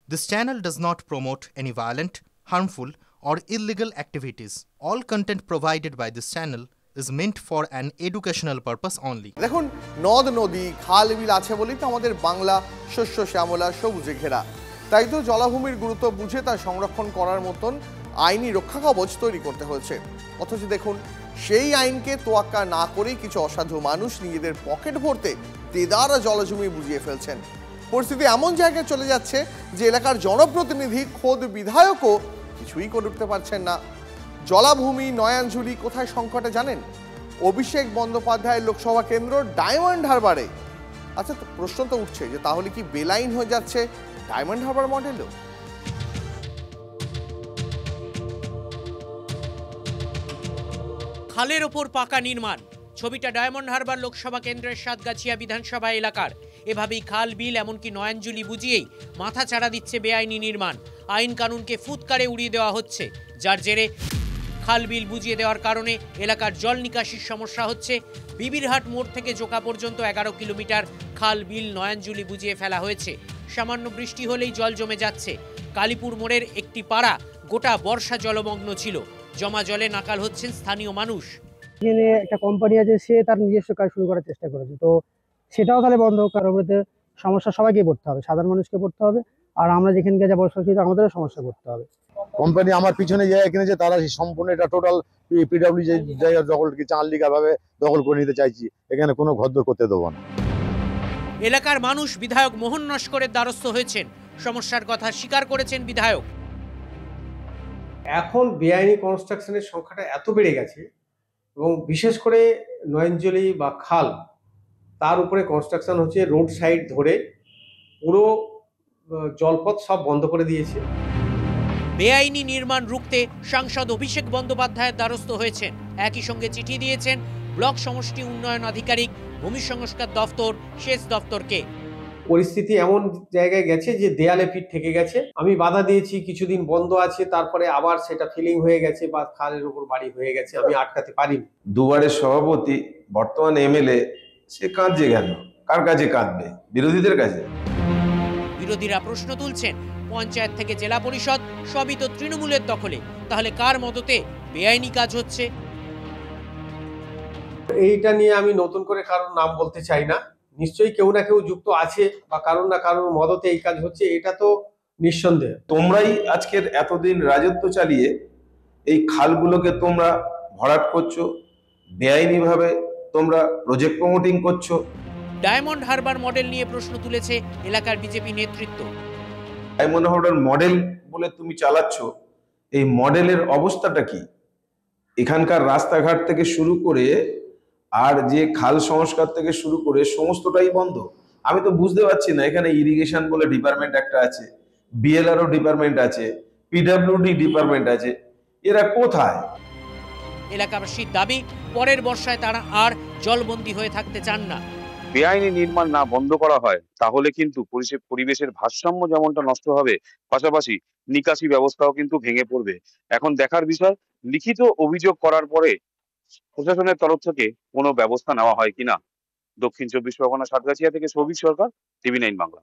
This channel does not promote any violent, harmful, or illegal activities. All content provided by this channel is meant for an educational purpose only. দেখুন, নদ নদী খাল বিল আছে বলেই তো আমাদের বাংলা শস্য শ্যামলা সবুজে ঘেরা। তাই তো জলাভূমির গুরুত্ব বুঝে তা সংরক্ষণ করার মতন আইনি রক্ষা কবচ তৈরি করতে হয়েছে। অথচ দেখুন, সেই আইনকে তোয়াক্কা না করেই কিছু অসাধু মানুষ নিজেদের পকেট ভরতে দেদার জলজমি বুঝিয়ে ফেলছেন। পরিস্থিতি এমন জায়গায় চলে যাচ্ছে যে এলাকার জনপ্রতিনিধি খোদ বিধায়কও কিছুই করে উঠতে পারছেন না। জলাভূমি নয়াঞ্জলি কোথায় সংকটে জানেন? অভিষেক বন্দ্যোপাধ্যায়ের লোকসভা কেন্দ্র ডায়মন্ড হারবারে। আচ্ছা, প্রশ্ন তো উঠছে যে তাহলে কি বেলাইন হয়ে যাচ্ছে ডায়মন্ড হারবার মডেলও? খালের ওপর পাকা নির্মাণ, ছবিটা ডায়মন্ড হারবার লোকসভা কেন্দ্রের সাতগাছিয়া বিধানসভা এলাকার। এভাবেই খাল বিল এমনকি নয়াঞ্জলি বুঝিয়েই মাথা চাড়া দিচ্ছে বেআইনি নির্মাণ। আইন কানুনকে ফুৎকারে উড়িয়ে দেওয়া হচ্ছে, যার জেরে খাল বিল বুঝিয়ে দেওয়ার কারণে এলাকার জল নিকাশির সমস্যা হচ্ছে। বিবিরহাট মোড় থেকে জোকা পর্যন্ত 11 কিলোমিটার খাল বিল নয়াঞ্জলি বুঝিয়ে ফেলা হয়েছে। সামান্য বৃষ্টি হলেই জল জমে যাচ্ছে। কালীপুর মোড়ের একটি পাড়া গোটা বর্ষা জলমগ্ন ছিল। জমা জলে নাকাল হচ্ছেন স্থানীয় মানুষ। এখানে একটা কোম্পানি আছে, সে তার নিজস্ব কাজ শুরু করার চেষ্টা করেছে, তো সেটাও তাহলে বন্ধ হোক। কারণ সমস্যা সবাইকে পড়তে হবে, সাধারণ মানুষকে পড়তে হবে, আর আমরা যেখানকে যা বসবাস করি আমাদেরও সমস্যা করতে হবে। কোম্পানি আমার পিছনে জায়গা কিনেছে, তারা সম্পূর্ণ এটা টোটাল পিডব্লিউ জায়গা দখল চাঁদলিকা ভাবে দখল করে নিতে চাইছি। এখানে কোনো ঘরদোর করতে দেবো না। এলাকার মানুষ বিধায়ক মোহন নস্করের দ্বারস্থ হয়েছেন। সমস্যার কথা স্বীকার করেছেন বিধায়ক। এখন বেআইনি কনস্ট্রাকশনের সংখ্যাটা এত বেড়ে গেছে, এবং বিশেষ করে নয়াঞ্জলি বা খাল, তার উপরে কনস্ট্রাকশন হচ্ছে রোড সাইড ধরে, পুরো জলপথ সব বন্ধ করে দিয়েছে। বেআইনি নির্মাণ রুখতে সাংসদ অভিষেক বন্দ্যোপাধ্যায়ের দ্বারস্থ হয়েছেন। একই সঙ্গে চিঠি দিয়েছেন ব্লক সমষ্টি উন্নয়ন আধিকারিক, ভূমি সংস্কার দফতর, সেচ দফতরকে। পরিস্থিতি এমন জায়গায় গেছে যে দেয়ালে পিঠ থেকে গেছে। আমি বাধা দিয়েছি, কিছুদিন বন্ধ আছে, তারপরে আবার সেটা ফিলিং হয়ে গেছে বা খালের উপর বাড়ি হয়ে গেছে, আমি আটকাতে পারিনি। দুবারের সভাপতি বর্তমান এমএলএ, সে কাঁদছে কেন? কার কাছে কাঁদবে? বিরোধীদের কাছে। বিরোধীরা প্রশ্ন তুলছেন, পঞ্চায়েত থেকে জেলা পরিষদ সবই তো তৃণমূলের দখলে, তাহলে কার মদতে বেআইনি কাজ হচ্ছে? এইটা নিয়ে আমি নতুন করে কারোর নাম বলতে চাই না। নিশ্চয়ই কেউ না কেউ যুক্ত আছে বা কারোর না কারোর মদতে এই কাজ হচ্ছে, এটা তো নিঃসন্দেহ। তোমরাই আজকের এতদিন রাজত্ব চালিয়ে এই খালগুলোকে তোমরা ভরাট করছো, বেআইনি ভাবে তোমরা প্রজেক্ট প্রমোটিং করছো। ডায়মন্ড হারবার মডেল নিয়ে প্রশ্ন তুলেছে এলাকার বিজেপি নেতৃত্ব। ডায়মন্ড হারবার মডেল বলে তুমি চালাচ্ছ, এই মডেলের অবস্থাটা কি? এখানকার রাস্তাঘাট থেকে শুরু করে আর যে খাল সংস্কার থেকে শুরু করে সমস্তটাই বন্ধ। আমি তো বুঝতে পারছি না, এখানে ইরিগেশন বলে ডিপার্টমেন্ট একটা আছে, বিএলআরও ডিপার্টমেন্ট আছে, পিডব্লিউডি ডিপার্টমেন্ট আছে, এরা কোথায়? এলাকাবাসীর দাবি, পরের বর্ষায় তারা আর জলবন্দী হয়ে থাকতে চান না। বেআইনি নির্মাণ না বন্ধ করা হয় তাহলে কিন্তু পরিবেশের ভারসাম্য যেমনটা নষ্ট হবে, পাশাপাশি নিকাশি ব্যবস্থাও কিন্তু ভেঙে পড়বে। এখন দেখার বিষয়, লিখিত অভিযোগ করার পরে প্রশাসনের তরফ থেকে কোনো ব্যবস্থা নেওয়া হয় কিনা। দক্ষিণ 24 পরগনা সাতগাছিয়া থেকে সৌভিক সরকার, টিভি9 বাংলা।